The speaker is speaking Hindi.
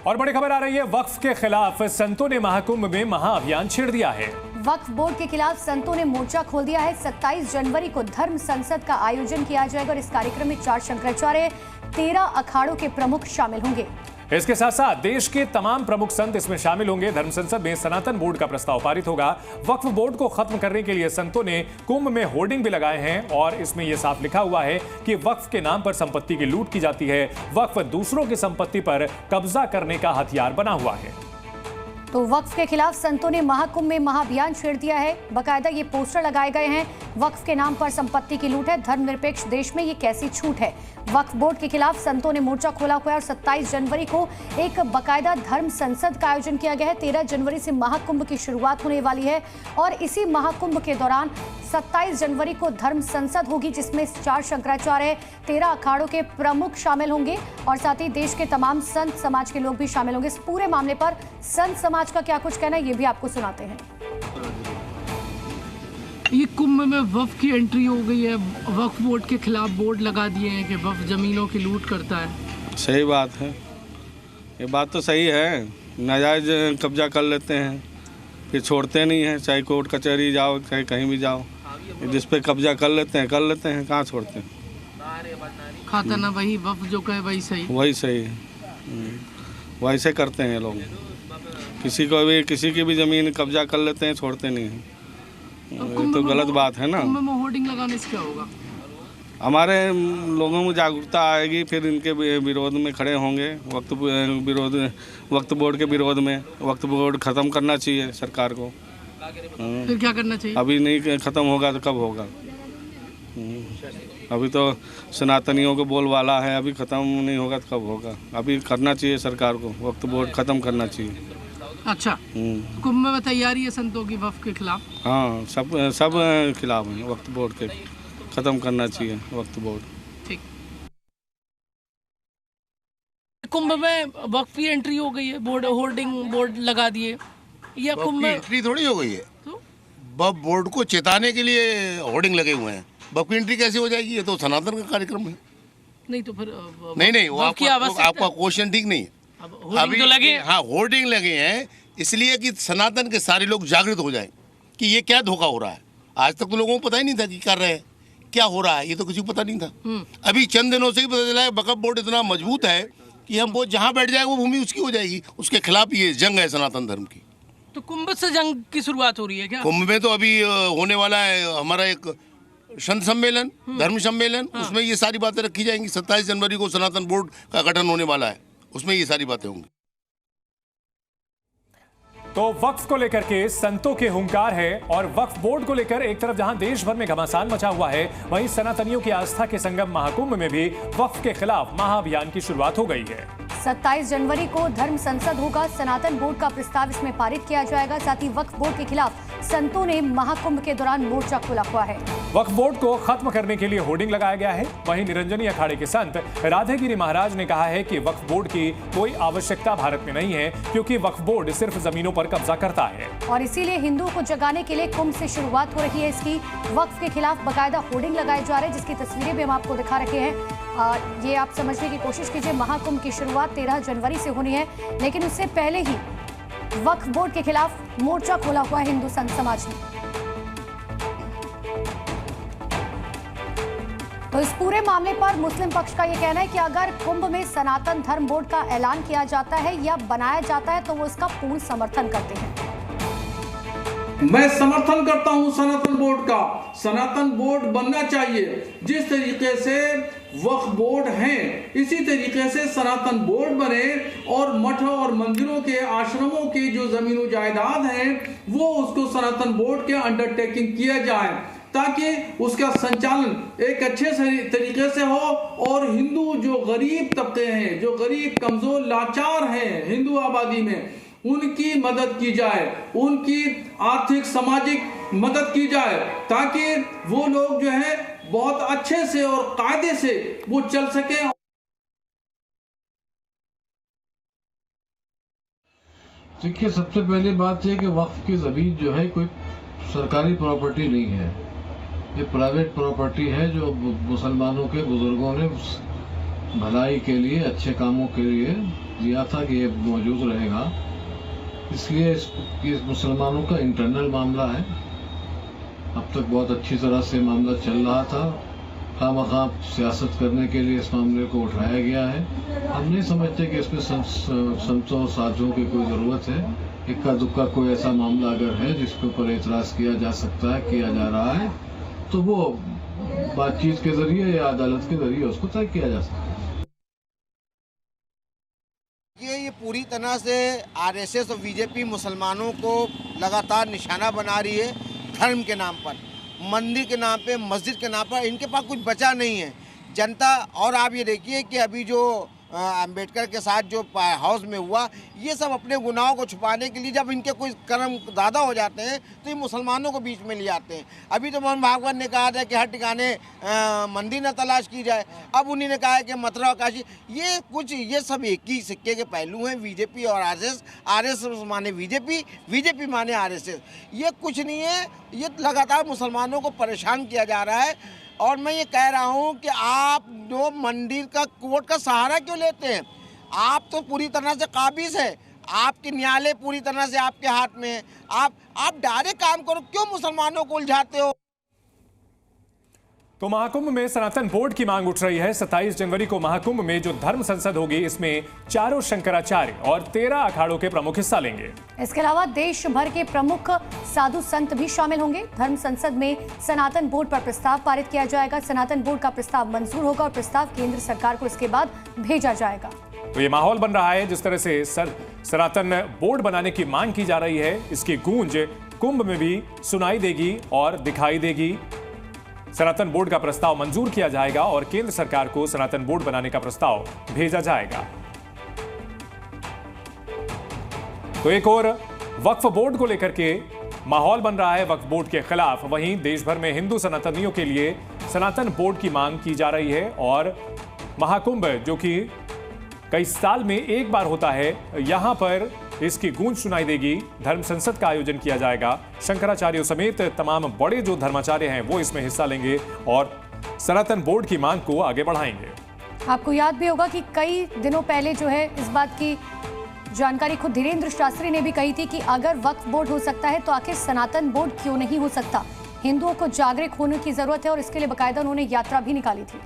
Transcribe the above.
और बड़ी खबर आ रही है, वक्फ के खिलाफ संतों ने महाकुंभ में महाअभियान छेड़ दिया है। वक्फ बोर्ड के खिलाफ संतों ने मोर्चा खोल दिया है। 27 जनवरी को धर्म संसद का आयोजन किया जाएगा और इस कार्यक्रम में 4 शंकराचार्य, 13 अखाड़ों के प्रमुख शामिल होंगे। इसके साथ साथ देश के तमाम प्रमुख संत इसमें शामिल होंगे। धर्म संसद में सनातन बोर्ड का प्रस्ताव पारित होगा। वक्फ बोर्ड को खत्म करने के लिए संतों ने कुंभ में होर्डिंग भी लगाए हैं और इसमें यह साफ लिखा हुआ है कि वक्फ के नाम पर संपत्ति की लूट की जाती है। वक्फ दूसरों की संपत्ति पर कब्जा करने का हथियार बना हुआ है। तो वक्फ के खिलाफ संतों ने महाकुंभ में महाअभियान छेड़ दिया है। बकायदा ये पोस्टर लगाए गए हैं, वक्फ के नाम पर संपत्ति की लूट है, धर्मनिरपेक्ष देश में ये कैसी छूट है। वक्फ बोर्ड के खिलाफ संतों ने मोर्चा खोला हुआ है और 27 जनवरी को एक बकायदा धर्म संसद का आयोजन किया गया है। 13 जनवरी से महाकुंभ की शुरुआत होने वाली है और इसी महाकुंभ के दौरान 27 जनवरी को धर्म संसद होगी, जिसमें 4 शंकराचार्य, 13 अखाड़ों के प्रमुख शामिल होंगे और साथ ही देश के तमाम संत समाज के लोग भी शामिल होंगे। इस पूरे मामले पर संत समाज का क्या कुछ कहना है, ये भी आपको सुनाते हैं। ये कुंभ में वक्फ की एंट्री हो गई है। वक्फ बोर्ड के खिलाफ बोर्ड लगा दिए हैं कि वक्फ जमीनों की लूट करता है। सही बात है, ये बात तो सही है। नाजायज कब्जा कर लेते हैं, फिर छोड़ते नहीं हैं। चाहे कोर्ट कचहरी जाओ, चाहे कहीं भी जाओ, जिस पे कब्जा कर लेते हैं कहाँ छोड़ते हैं। खाता ना वही वक्फ जो कहे वही सही है। वैसे करते हैं लोग। किसी की भी ज़मीन कब्जा कर लेते हैं, छोड़ते नहीं हैं। तो गलत बात है ना। कुंभ में होर्डिंग लगाने से क्या होगा? हमारे लोगों में जागरूकता आएगी, फिर इनके विरोध में खड़े होंगे। वक्फ बोर्ड के विरोध में। वक्फ बोर्ड ख़त्म करना चाहिए सरकार को। फिर क्या करना चाहिए? अभी नहीं ख़त्म होगा तो कब होगा? अभी तो सनातनियों को बोलबाला है, अभी ख़त्म नहीं होगा तो कब होगा? अभी करना चाहिए सरकार को, वक्फ बोर्ड ख़त्म करना चाहिए। अच्छा, कुंभ में तैयारी है संतों की वक्फ के खिलाफ? हाँ, सब खिलाफ हैं वक्फ बोर्ड के। ख़त्म करना चाहिए वक्फ बोर्ड। ठीक। कुंभ में वक्फ की एंट्री हो गई है, बोर्ड लगा दिए। या कुंभ में एंट्री थोड़ी हो गई है, तो वक्फ बोर्ड को चेताने के लिए होर्डिंग लगे हुए हैं। वक्फ की एंट्री कैसे हो जाएगी? ये तो सनातन का कार्यक्रम है। नहीं तो फिर नहीं, वो आपका क्वेश्चन ठीक नहीं है। अभी तो लगे, हाँ, होर्डिंग लगे हैं इसलिए कि सनातन के सारे लोग जागृत हो जाएं कि ये क्या धोखा हो रहा है। आज तक तो लोगों को पता ही नहीं था कि कर रहे हैं, क्या हो रहा है, ये तो किसी को पता नहीं था। अभी चंद दिनों से ही पता चला है वक्फ बोर्ड इतना मजबूत है कि हम वो जहाँ बैठ जाए वो भूमि उसकी हो जाएगी। उसके खिलाफ ये जंग है सनातन धर्म की। तो कुंभ से जंग की शुरुआत हो रही है क्या? कुंभ में तो अभी होने वाला है हमारा एक संत सम्मेलन, धर्म सम्मेलन। उसमें ये सारी बातें रखी जाएंगी। 27 जनवरी को सनातन बोर्ड का गठन होने वाला है, उसमें ये सारी बातें होंगी। तो वक्फ को लेकर के संतों के हुंकार है और वक्फ बोर्ड को लेकर एक तरफ जहां देश भर में घमासान मचा हुआ है, वहीं सनातनियों की आस्था के संगम महाकुंभ में भी वक्फ के खिलाफ महाअभियान की शुरुआत हो गई है। 27 जनवरी को धर्म संसद होगा। सनातन बोर्ड का प्रस्ताव इसमें पारित किया जाएगा। साथ ही वक्फ बोर्ड के खिलाफ संतों ने महाकुंभ के दौरान मोर्चा खोला हुआ है। वक्फ बोर्ड को खत्म करने के लिए होर्डिंग लगाया गया है। वहीं निरंजनी अखाड़े के संत राधेगिरी महाराज ने कहा है कि वक्फ बोर्ड की कोई आवश्यकता भारत में नहीं है, क्योंकि वक्फ बोर्ड सिर्फ जमीनों पर कब्जा करता है और इसीलिए हिंदुओं को जगाने के लिए कुंभ से शुरुआत हो रही है इसकी। वक्फ के खिलाफ बकायदा होर्डिंग लगाए जा रहे हैं, जिसकी तस्वीरें भी हम आपको दिखा रखे हैं। ये आप समझने की कोशिश कीजिए, महाकुंभ की शुरुआत 13 जनवरी से होनी है, लेकिन उससे पहले ही वक्फ बोर्ड के खिलाफ मोर्चा खोला हुआ है हिंदू संत समाज ने। तो इस पूरे मामले पर मुस्लिम पक्ष का यह कहना है कि अगर कुंभ में सनातन धर्म बोर्ड का ऐलान किया जाता है या बनाया जाता है तो वो इसका पूर्ण समर्थन करते हैं। मैं समर्थन करता हूं सनातन बोर्ड का। सनातन बोर्ड बनना चाहिए। जिस तरीके से वक्फ बोर्ड हैं, इसी तरीके से सनातन बोर्ड बने और मठ और मंदिरों के, आश्रमों की जो जमीनों जायदाद हैं, वो उसको सनातन बोर्ड के अंडरटेकिंग किया जाए, ताकि उसका संचालन एक अच्छे तरीके से हो और हिंदू जो गरीब तबके हैं, जो गरीब कमजोर लाचार हैं हिंदू आबादी में, उनकी मदद की जाए, उनकी आर्थिक सामाजिक मदद की जाए, ताकि वो लोग जो है बहुत अच्छे से और कायदे से वो चल सके। देखिए, सबसे पहली बात यह कि वक्फ की जमीन जो है कोई सरकारी प्रॉपर्टी नहीं है, ये प्राइवेट प्रॉपर्टी है जो मुसलमानों के बुजुर्गों ने भलाई के लिए, अच्छे कामों के लिए दिया था कि ये मौजूद रहेगा, इसलिए इस मुसलमानों का इंटरनल मामला है। अब तक बहुत अच्छी तरह से मामला चल रहा था, खामखा सियासत करने के लिए इस मामले को उठाया गया है। हम नहीं समझते कि इसमें संतों साधुओं की कोई ज़रूरत है। इक्का दुक्का कोई ऐसा मामला अगर है जिसके ऊपर एतराज़ किया जा सकता है, किया जा रहा है, तो वो बातचीत के जरिए या अदालत के जरिए उसको तय किया जा सकता है। ये पूरी तरह से आरएसएस और बीजेपी मुसलमानों को लगातार निशाना बना रही है। धर्म के नाम पर, मंदिर के नाम पे, मस्जिद के नाम पर इनके पास कुछ बचा नहीं है जनता। और आप ये देखिए कि अभी जो अंबेडकर के साथ जो हाउस में हुआ, ये सब अपने गुनाहों को छुपाने के लिए जब इनके कोई कर्म ज़्यादा हो जाते हैं तो ये मुसलमानों को बीच में ले आते हैं। अभी तो मोहन भागवत ने कहा था कि हर ठिकाने मंदिर न तलाश की जाए, अब उन्हीं ने कहा है कि मथुरा और काशी। ये सब एक ही सिक्के के पहलू हैं, बीजेपी और आरएसएस। आरएसएस माने बीजेपी, बीजेपी माने आरएसएस। ये कुछ नहीं है, ये लगातार मुसलमानों को परेशान किया जा रहा है। और मैं ये कह रहा हूँ कि आप जो मंदिर का कोर्ट का सहारा क्यों लेते हैं? आप तो पूरी तरह से काबिज है, आपके न्यायालय पूरी तरह से आपके हाथ में है। आप डायरेक्ट काम करो, क्यों मुसलमानों को उलझाते हो? तो महाकुंभ में सनातन बोर्ड की मांग उठ रही है। 27 जनवरी को महाकुंभ में जो धर्म संसद होगी, इसमें 4 शंकराचार्य और 13 अखाड़ों के प्रमुख हिस्सा लेंगे। इसके अलावा देश भर के प्रमुख साधु संत भी शामिल होंगे। धर्म संसद में सनातन बोर्ड पर प्रस्ताव पारित किया जाएगा। सनातन बोर्ड का प्रस्ताव मंजूर होगा और प्रस्ताव केंद्र सरकार को इसके बाद भेजा जाएगा। तो ये माहौल बन रहा है जिस तरह से सनातन बोर्ड बनाने की मांग की जा रही है, इसकी गूंज कुंभ में भी सुनाई देगी और दिखाई देगी। सनातन बोर्ड का प्रस्ताव मंजूर किया जाएगा और केंद्र सरकार को सनातन बोर्ड बनाने का प्रस्ताव भेजा जाएगा। तो एक और वक्फ बोर्ड को लेकर के माहौल बन रहा है वक्फ बोर्ड के खिलाफ। वहीं देश भर में हिंदू सनातनियों के लिए सनातन बोर्ड की मांग की जा रही है और महाकुंभ जो कि कई साल में एक बार होता है, यहां पर इसकी गूंज सुनाई देगी। धर्म संसद का आयोजन किया जाएगा। शंकराचार्यों समेत तमाम बड़े जो धर्माचार्य हैं वो इसमें हिस्सा लेंगे और सनातन बोर्ड की मांग को आगे बढ़ाएंगे। आपको याद भी होगा कि कई दिनों पहले जो है इस बात की जानकारी खुद धीरेन्द्र शास्त्री ने भी कही थी कि अगर वक्फ बोर्ड हो सकता है तो आखिर सनातन बोर्ड क्यों नहीं हो सकता। हिंदुओं को जागरूक होने की जरूरत है और इसके लिए बाकायदा उन्होंने यात्रा भी निकाली थी।